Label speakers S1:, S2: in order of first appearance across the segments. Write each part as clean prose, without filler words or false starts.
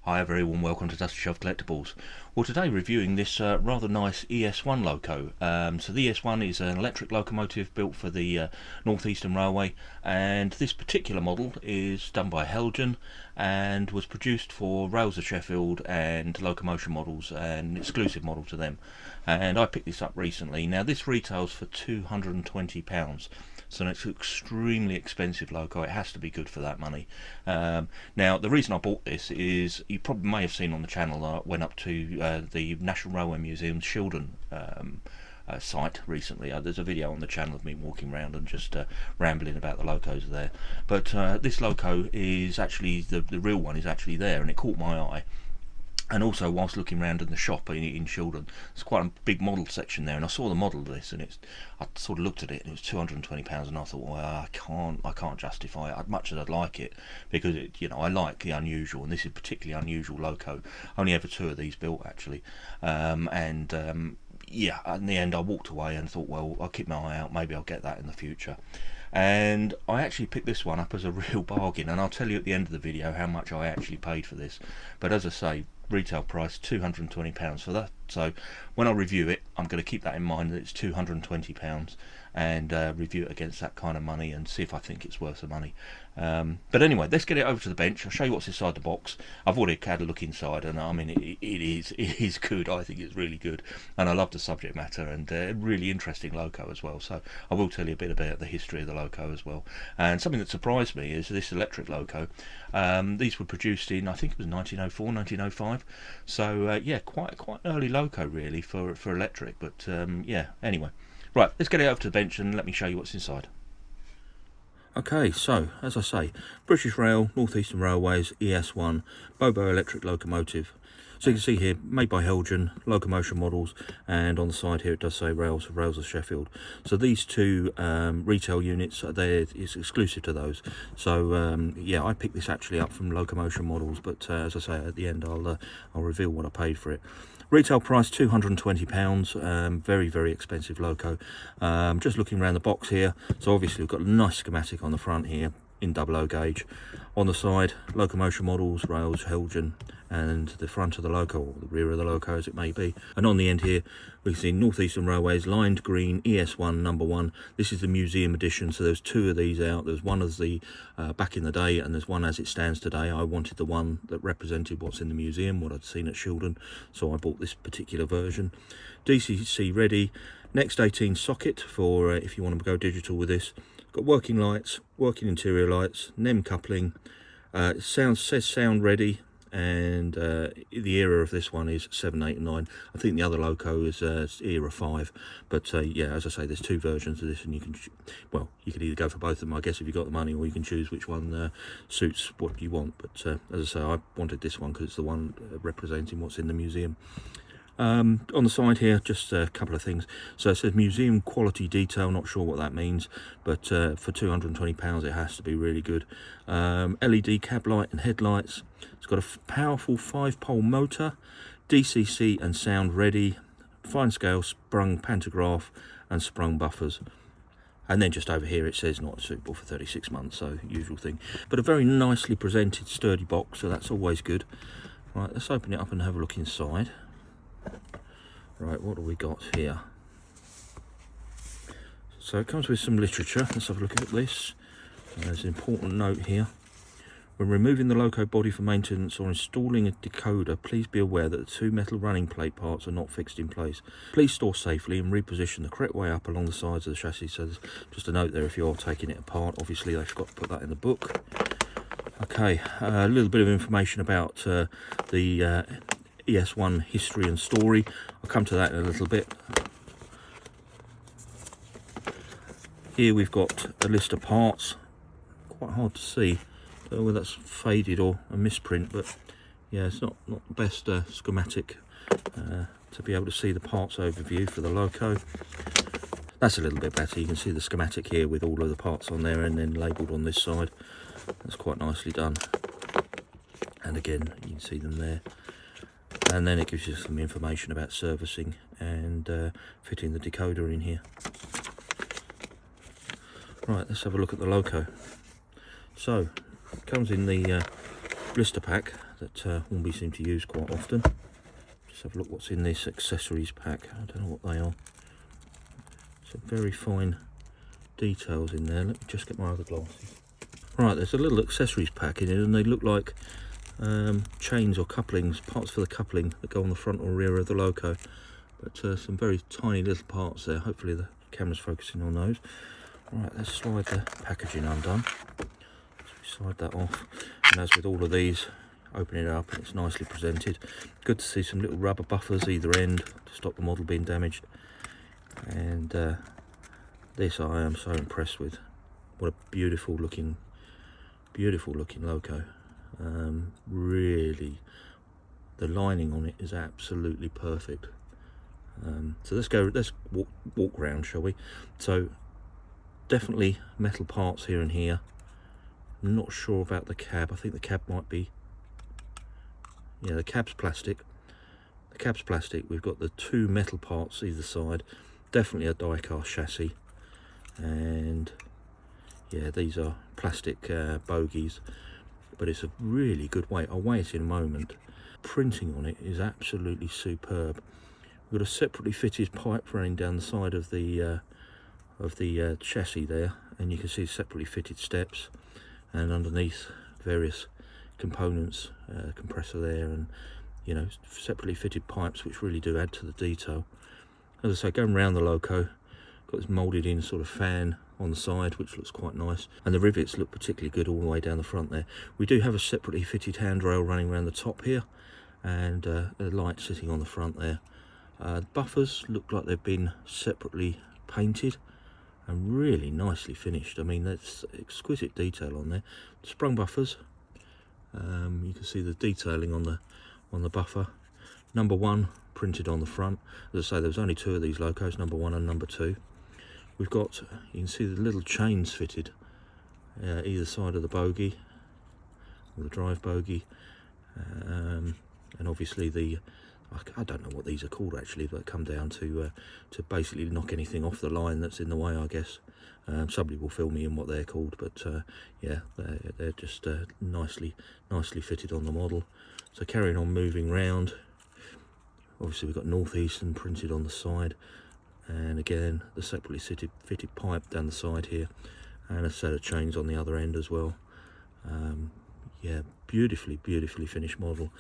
S1: Hi, a very warm welcome to Dusty Shelf Collectibles. Well, today reviewing this rather nice ES1 loco. So the ES1 is an electric locomotive built for the North Eastern Railway, and this particular model is done by Heljan and was produced for Rails of Sheffield and Locomotion Models, an exclusive model to them. And I picked this up recently. Now this retails for £220. So it's an extremely expensive loco. It has to be good for that money. Now the reason I bought this is, you probably may have seen on the channel, I went up to the National Railway Museum's Shildon site recently. There's a video on the channel of me walking around and just rambling about the locos there. But this loco is actually, the real one is actually there, and it caught my eye. And also, whilst looking around in the shop in Shildon, there's quite a big model section there, and I saw the model of this, and I sort of looked at it, and it was £220, and I thought, well, I can't justify it, much as I'd like it, because I like the unusual, and this is particularly unusual loco. Only ever 2 of these built actually, yeah, in the end I walked away and thought, well, I'll keep my eye out, maybe I'll get that in the future. And I actually picked this one up as a real bargain, and I'll tell you at the end of the video how much I actually paid for this. But as I say, retail price £220 for that. So when I review it, I'm going to keep that in mind, that it's £220, and review it against that kind of money and see if I think it's worth the money. But anyway, let's get it over to the bench. I'll show you what's inside the box. I've already had a look inside, and I mean it is good. I think it's really good, and I love the subject matter, and really interesting loco as well. So I will tell you a bit about the history of the loco as well. And something that surprised me is this electric loco. These were produced in, I think it was 1904, 1905. So yeah, quite an early loco really for electric. But yeah, anyway, right, let's get it over to the bench and let me show you what's inside. Okay, so as I say, British Rail, North Eastern Railways, ES1, Bobo electric locomotive. So you can see here, made by Heljan, Locomotion Models, and on the side here it does say Rails of Sheffield. So these 2 retail units, it's exclusive to those. So yeah, I picked this actually up from Locomotion Models, but as I say, at the end I'll reveal what I paid for it. Retail price £220, very expensive loco. Just looking around the box here, so obviously we've got a nice schematic on the front here in 00 gauge. On the side, Locomotion Models, Rails, Heljan, and the front of the loco, or the rear of the loco as it may be. And on the end here we can see North Eastern Railways lined green ES1 #1. This is the museum edition, so there's 2 of these out. There's one of the back in the day, and there's one as it stands today. I wanted the one that represented what's in the museum, what I'd seen at Shildon, so I bought this particular version. DCC ready, next 18 socket for if you want to go digital with this. Got working lights, working interior lights, NEM coupling, says sound ready, and the era of this one is 7, 8 and 9. I think the other loco is era 5, but yeah, as I say, there's 2 versions of this, and you can, well, you can either go for both of them, I guess, if you've got the money, or you can choose which one suits what you want. But as I say, I wanted this one because it's the one representing what's in the museum. On the side here, just a couple of things. So it says museum quality detail, not sure what that means, but for £220 it has to be really good. LED cab light and headlights. It's got a powerful 5-pole motor, DCC and sound ready, fine scale sprung pantograph and sprung buffers. And then just over here it says not suitable for 36 months, so usual thing. But a very nicely presented sturdy box, so that's always good. Right, let's open it up and have a look inside. Right, what do we got here? So it comes with some literature. Let's have a look at this. There's an important note here. When removing the loco body for maintenance or installing a decoder, please be aware that the 2 metal running plate parts are not fixed in place. Please store safely and reposition the correct way up along the sides of the chassis. So there's just a note there if you're taking it apart. Obviously they forgot to put that in the book. Okay, a little bit of information about the ES1 history and story. I'll come to that in a little bit. Here we've got a list of parts. Quite hard to see whether that's faded or a misprint, but yeah, it's not the best schematic to be able to see the parts overview for the loco. That's a little bit better. You can see the schematic here with all of the parts on there and then labelled on this side. That's quite nicely done. And again, you can see them there. And then it gives you some information about servicing and fitting the decoder in here. Right, let's have a look at the loco. So, it comes in the blister pack that Hornby seem to use quite often. Just have a look what's in this accessories pack. I don't know what they are. Some very fine details in there. Let me just get my other glasses. Right, there's a little accessories pack in it, and they look like chains or couplings, parts for the coupling that go on the front or rear of the loco. But some very tiny little parts there. Hopefully the camera's focusing on those. Right, let's slide the packaging undone. So we slide that off, and as with all of these, open it up and it's nicely presented. Good to see some little rubber buffers either end to stop the model being damaged. And this I am so impressed with. What a beautiful looking loco. Really, the lining on it is absolutely perfect. So let's walk around, shall we? So definitely metal parts here and here. I'm not sure about the cab. I think the cab might be, yeah, the cab's plastic. The cab's plastic. We've got the two metal parts either side. Definitely a die-cast chassis. And yeah, these are plastic bogies, but it's a really good weight. I'll weigh it in a moment. Printing on it is absolutely superb. We've got a separately fitted pipe running down the side of the chassis there, and you can see separately fitted steps, and underneath various components, compressor there, and you know, separately fitted pipes which really do add to the detail. As I say, going around the loco, got this moulded in sort of fan on the side which looks quite nice, and the rivets look particularly good all the way down the front there. We do have a separately fitted handrail running around the top here, and a light sitting on the front there. Buffers look like they've been separately painted and really nicely finished. I mean, there's exquisite detail on there. Sprung buffers, you can see the detailing on the buffer. Number 1 printed on the front. As I say, there's only 2 of these locos, number 1 and number 2. We've got, you can see the little chains fitted either side of the bogie, or the drive bogie, and obviously the, I don't know what these are called actually, but come down to basically knock anything off the line that's in the way, I guess. Somebody will fill me in what they're called, but yeah, they're just nicely fitted on the model. So carrying on moving round, obviously we've got Northeastern printed on the side, and again the separately fitted pipe down the side here, and a set of chains on the other end as well. Yeah, beautifully finished model.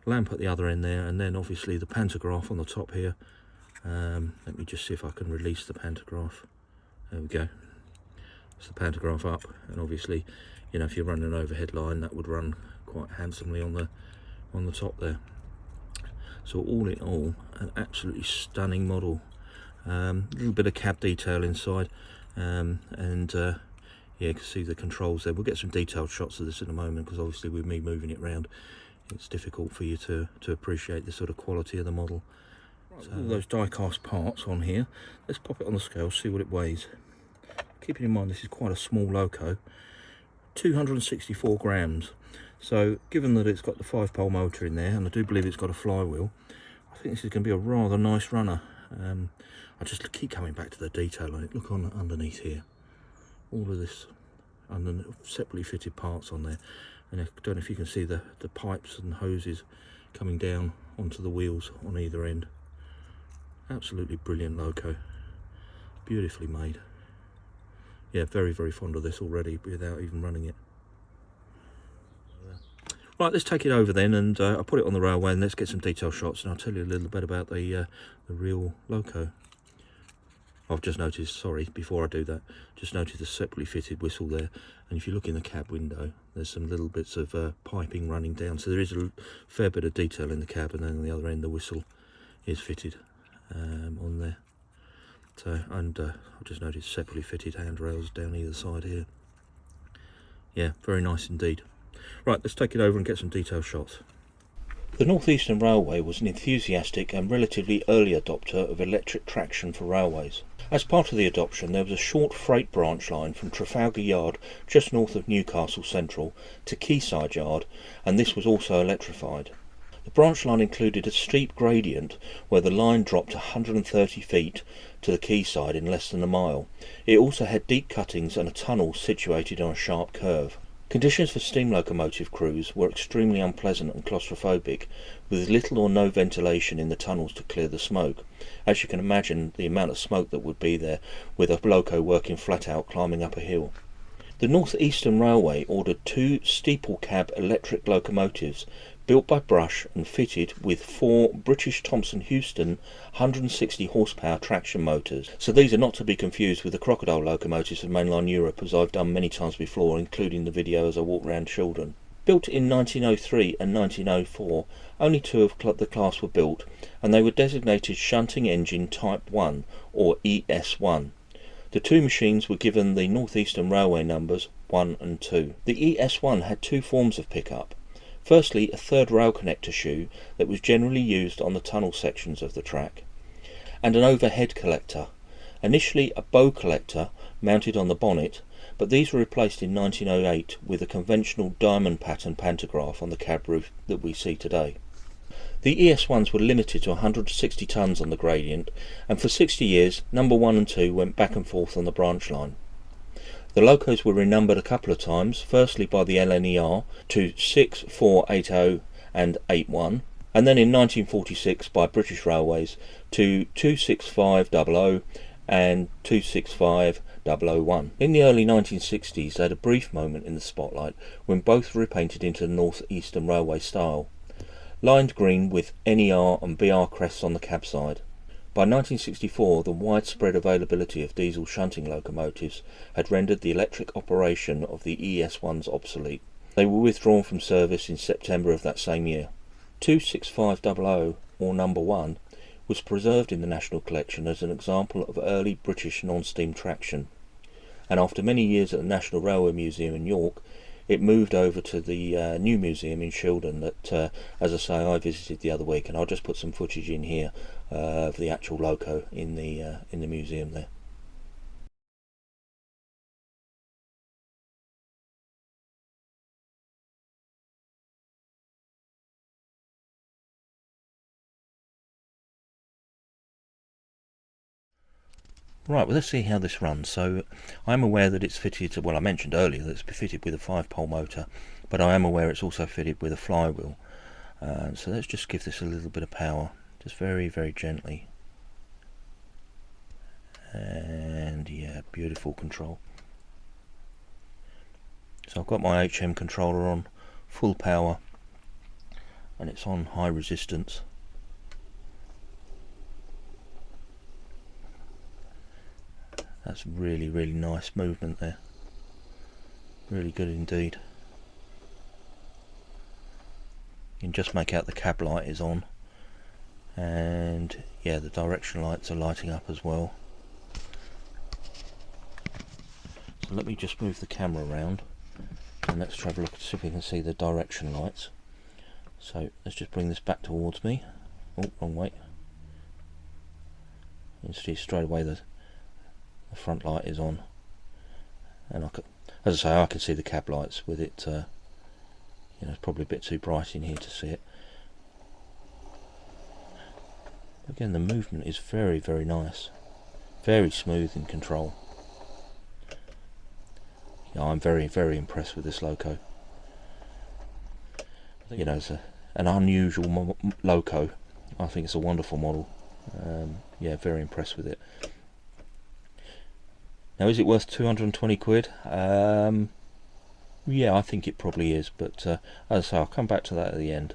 S1: Lamp at the other end there, and then obviously the pantograph on the top here. Let me just see if I can release the pantograph. There we go. It's the pantograph up, and obviously, you know, if you're running an overhead line, that would run quite handsomely on the top there. So all in all, an absolutely stunning model. A little bit of cab detail inside, and yeah, you can see the controls there. We'll get some detailed shots of this in a moment, because obviously with me moving it around, it's difficult for you to appreciate the sort of quality of the model. Right, so all those die-cast parts on here, let's pop it on the scale, see what it weighs. Keeping in mind this is quite a small loco, 264 grams. So given that it's got the 5-pole motor in there, and I do believe it's got a flywheel, I think this is going to be a rather nice runner. I just keep coming back to the detail on it. Look on underneath here, all of this separately fitted parts on there, and I don't know if you can see the pipes and hoses coming down onto the wheels on either end. Absolutely brilliant loco, beautifully made. Yeah, very fond of this already without even running it. Right, let's take it over then, and I'll put it on the railway, and let's get some detailed shots, and I'll tell you a little bit about the real loco. I've just noticed, sorry, before I do that, just noticed the separately fitted whistle there, and if you look in the cab window, there's some little bits of piping running down, so there is a fair bit of detail in the cab, and then on the other end the whistle is fitted on there. So, and I've just noticed separately fitted handrails down either side here. Yeah, very nice indeed. Right, let's take it over and get some detailed shots. The North Eastern Railway was an enthusiastic and relatively early adopter of electric traction for railways. As part of the adoption, there was a short freight branch line from Trafalgar Yard, just north of Newcastle Central, to Quayside Yard, and this was also electrified. The branch line included a steep gradient where the line dropped 130 feet to the quayside in less than a mile. It also had deep cuttings and a tunnel situated on a sharp curve. Conditions for steam locomotive crews were extremely unpleasant and claustrophobic, with little or no ventilation in the tunnels to clear the smoke. As you can imagine, the amount of smoke that would be there with a loco working flat out climbing up a hill. The North Eastern Railway ordered 2 steeple cab electric locomotives built by Brush and fitted with 4 British Thomson Houston 160 horsepower traction motors. So these are not to be confused with the crocodile locomotives of mainline Europe, as I've done many times before, including the video as I walk around Children. Built in 1903 and 1904, only 2 of the class were built, and they were designated Shunting Engine Type 1 or ES1. The 2 machines were given the North Eastern Railway numbers 1 and 2. The ES1 had 2 forms of pickup. Firstly, a third rail connector shoe that was generally used on the tunnel sections of the track, and an overhead collector. Initially a bow collector mounted on the bonnet, but these were replaced in 1908 with a conventional diamond pattern pantograph on the cab roof that we see today. The ES1s were limited to 160 tons on the gradient, and for 60 years number 1 and 2 went back and forth on the branch line. The locos were renumbered a couple of times, firstly by the LNER to 6480 and 81, and then in 1946 by British Railways to 26500 and 265001. In the early 1960s they had a brief moment in the spotlight when both were repainted into the North Eastern Railway style, lined green with NER and BR crests on the cab side. By 1964 the widespread availability of diesel shunting locomotives had rendered the electric operation of the ES1s obsolete. They were withdrawn from service in September of that same year. 26500, or number 1, was preserved in the National Collection as an example of early British non-steam traction, and after many years at the National Railway Museum in York it moved over to the new museum in Shildon that, as I say, I visited the other week, and I'll just put some footage in here of the actual loco in the museum there. Right, well let's see how this runs. So I'm aware that it's fitted, well I mentioned earlier that it's fitted with a 5-pole motor, but I am aware it's also fitted with a flywheel. So let's just give this a little bit of power, just very, very gently. And yeah, beautiful control. So I've got my HM controller on full power and it's on high resistance. That's really, really nice movement there. Really good indeed. You can just make out the cab light is on, and yeah, the direction lights are lighting up as well. So let me just move the camera around and let's have a look to see if we can see the direction lights. So let's just bring this back towards me. Oh, wrong way. You can see straight away the front light is on, and I could, as I say, I can see the cab lights with it. You know, it's probably a bit too bright in here to see it. Again, the movement is very, very nice, very smooth in control. Yeah, I'm very, very impressed with this loco. You know, it's an unusual loco. I think it's a wonderful model. Yeah, very impressed with it. Now, is it worth 220 quid? Yeah, I think it probably is, but as I say, I'll come back to that at the end.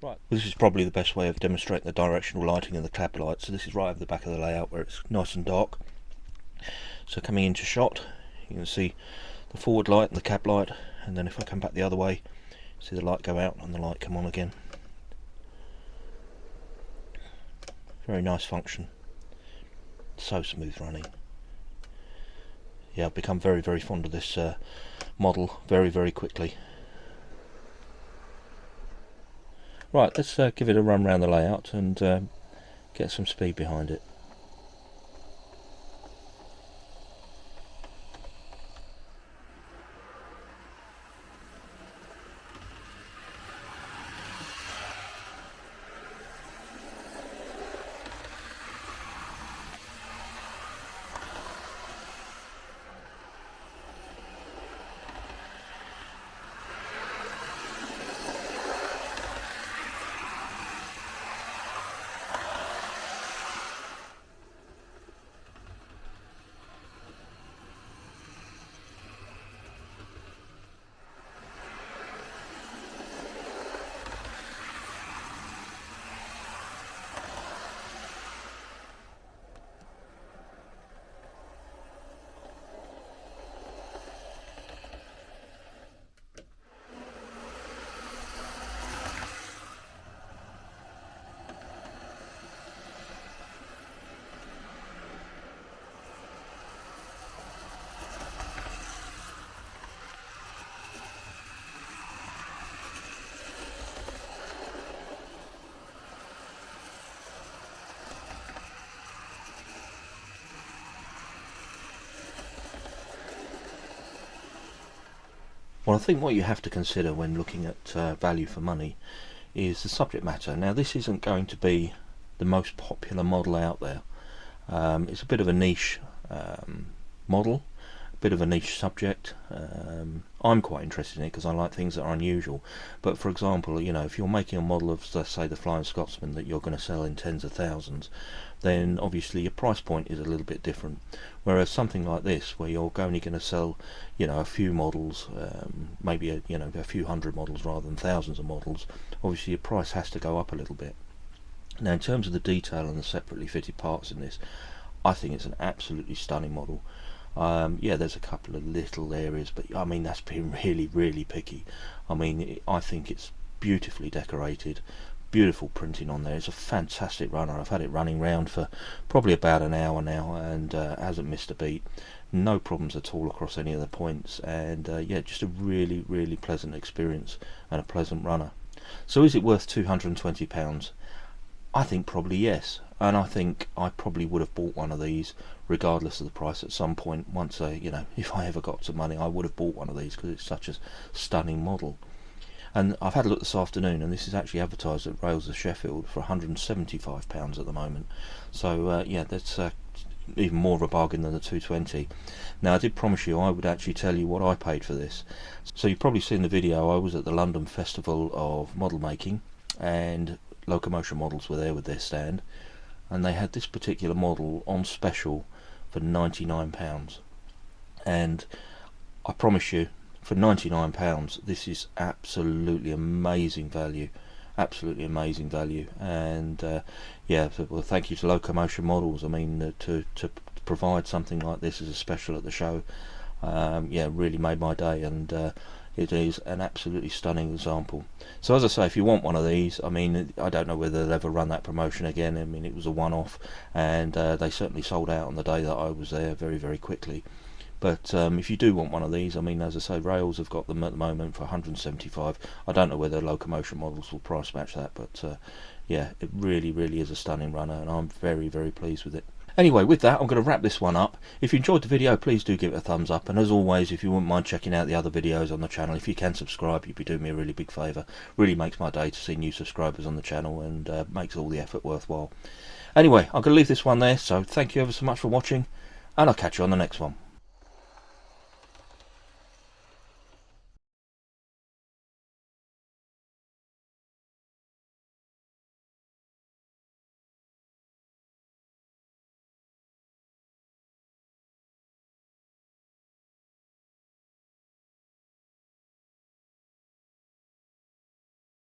S1: Right, well, this is probably the best way of demonstrating the directional lighting of the cab light. So this is right over the back of the layout where it's nice and dark. So coming into shot, you can see the forward light and the cab light, and then if I come back the other way, see the light go out and the light come on again. Very nice function. So smooth running. Yeah, I've become very, very fond of this model very, very quickly. Right, let's give it a run around the layout and get some speed behind it. Well, I think what you have to consider when looking at value for money is the subject matter. Now, this isn't going to be the most popular model out there. It's a bit of a niche model, a bit of a niche subject. I'm quite interested in it because I like things that are unusual. But for example, you know, if you're making a model of, let's say, the Flying Scotsman that you're going to sell in tens of thousands, then obviously your price point is a little bit different. Whereas something like this, where you're only going to sell, you know, a few models, maybe a few hundred models rather than thousands of models, obviously your price has to go up a little bit. Now, in terms of the detail and the separately fitted parts in this, I think it's an absolutely stunning model. Yeah, there's a couple of little areas, but I mean, that's being really picky. I mean, I think it's beautifully decorated, beautiful printing on there. It's a fantastic runner. I've had it running round for probably about an hour now, and hasn't missed a beat. No problems at all across any of the points, and yeah, just a really pleasant experience and a pleasant runner. So is it worth £220? I think probably yes, and I think I probably would have bought one of these regardless of the price at some point. Once if I ever got some money, I would have bought one of these because it's such a stunning model. And I've had a look this afternoon, and this is actually advertised at Rails of Sheffield for £175 at the moment. So yeah, that's even more of a bargain than the 220. Now, I did promise you I would actually tell you what I paid for this. So you've probably seen the video. I was at the London Festival of Model Making, and Locomotion Models were there with their stand, and they had this particular model on special for £99. And I promise you, for £99, this is absolutely amazing value. Absolutely amazing value. And yeah, well, thank you to Locomotion Models. I mean, to provide something like this as a special at the show, yeah, really made my day. And it is an absolutely stunning example. So as I say, if you want one of these, I mean, I don't know whether they'll ever run that promotion again. I mean, it was a one-off, and they certainly sold out on the day that I was there very quickly. But if you do want one of these, I mean, as I say, Rails have got them at the moment for £175. I don't know whether Locomotion Models will price match that, but yeah, it really is a stunning runner, and I'm very pleased with it. Anyway, with that, I'm going to wrap this one up. If you enjoyed the video, please do give it a thumbs up, and as always, if you wouldn't mind checking out the other videos on the channel, if you can subscribe, you'd be doing me a really big favour. Really makes my day to see new subscribers on the channel, and makes all the effort worthwhile. Anyway, I'm going to leave this one there, so thank you ever so much for watching, and I'll catch you on the next one.